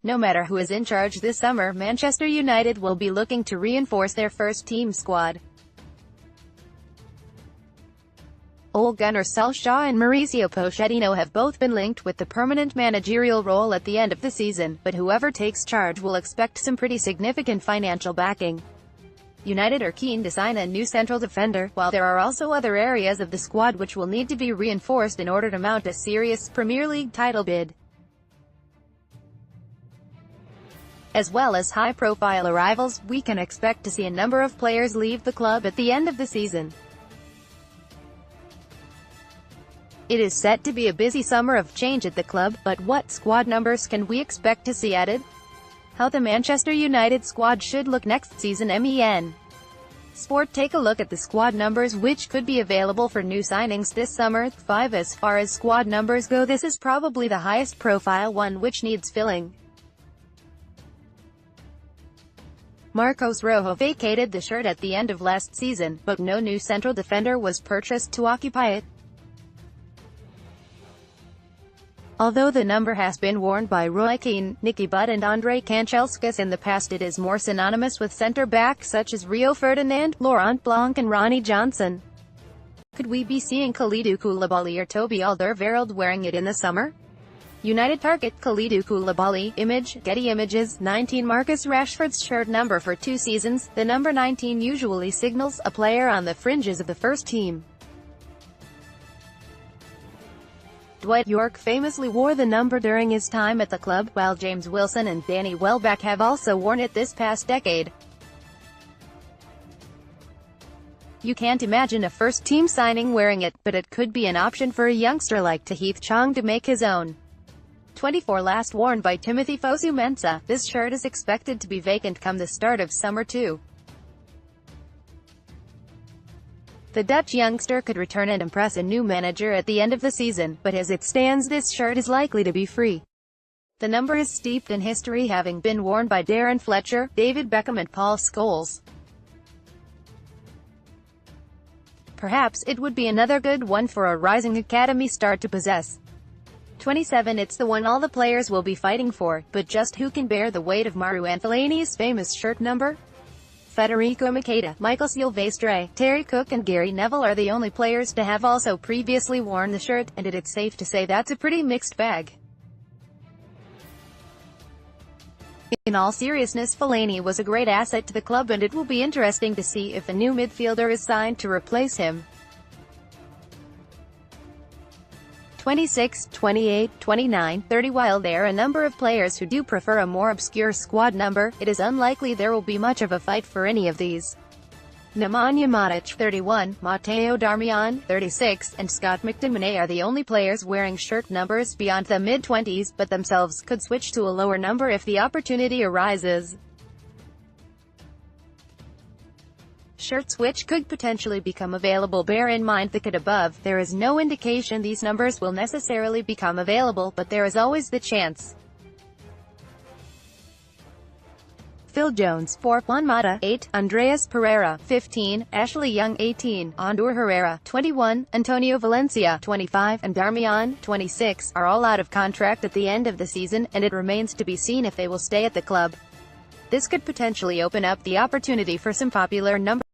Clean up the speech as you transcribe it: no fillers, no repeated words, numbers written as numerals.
No matter who is in charge this summer, Manchester United will be looking to reinforce their first-team squad. Ole Gunnar Solskjaer and Mauricio Pochettino have both been linked with the permanent managerial role at the end of the season, but whoever takes charge will expect some pretty significant financial backing. United are keen to sign a new central defender, while there are also other areas of the squad which will need to be reinforced in order to mount a serious Premier League title bid. As well as high-profile arrivals, we can expect to see a number of players leave the club at the end of the season. It is set to be a busy summer of change at the club, but what squad numbers can we expect to see added? How the Manchester United squad should look next season. MEN Sport take a look at the squad numbers which could be available for new signings this summer. 5. As far as squad numbers go, this is probably the highest profile one which needs filling. Marcos Rojo vacated the shirt at the end of last season, but no new central defender was purchased to occupy it. Although the number has been worn by Roy Keane, Nicky Butt and Andre Kanchelskis in the past, it is more synonymous with centre-backs such as Rio Ferdinand, Laurent Blanc and Ronnie Johnson. Could we be seeing Kalidou Koulibaly or Toby Alderweireld wearing it in the summer? United target Kalidou Koulibaly. Image, Getty Images. 19 Marcus Rashford's shirt number for 2 seasons. The number 19 usually signals a player on the fringes of the first team. Dwight Yorke famously wore the number during his time at the club, while James Wilson and Danny Welbeck have also worn it this past decade. You can't imagine a first-team signing wearing it, but it could be an option for a youngster like Tahith Chong to make his own. 24 Last worn by Timothy Fosu-Mensah, this shirt is expected to be vacant come the start of summer too. The Dutch youngster could return and impress a new manager at the end of the season, but as it stands this shirt is likely to be free. The number is steeped in history, having been worn by Darren Fletcher, David Beckham and Paul Scholes. Perhaps it would be another good one for a rising academy star to possess. 27 It's the one all the players will be fighting for, but just who can bear the weight of Marouane Fellaini's famous shirt number? Federico Makeda, Michael Silvestre, Terry Cook and Gary Neville are the only players to have also previously worn the shirt, and it's safe to say that's a pretty mixed bag. In all seriousness, Fellaini was a great asset to the club, and it will be interesting to see if a new midfielder is signed to replace him. 26, 28, 29, 30 While there are a number of players who do prefer a more obscure squad number, it is unlikely there will be much of a fight for any of these. Nemanja Matic, 31, Matteo Darmian, 36, and Scott McTominay are the only players wearing shirt numbers beyond the mid-20s, but themselves could switch to a lower number if the opportunity arises. Shirts which could potentially become available. Bear in mind the above, there is no indication these numbers will necessarily become available, but there is always the chance. Phil Jones, 4, Juan Mata, 8, Andreas Pereira, 15, Ashley Young, 18, Andur Herrera, 21, Antonio Valencia, 25, and Darmian, 26, are all out of contract at the end of the season, and it remains to be seen if they will stay at the club. This could potentially open up the opportunity for some popular numbers.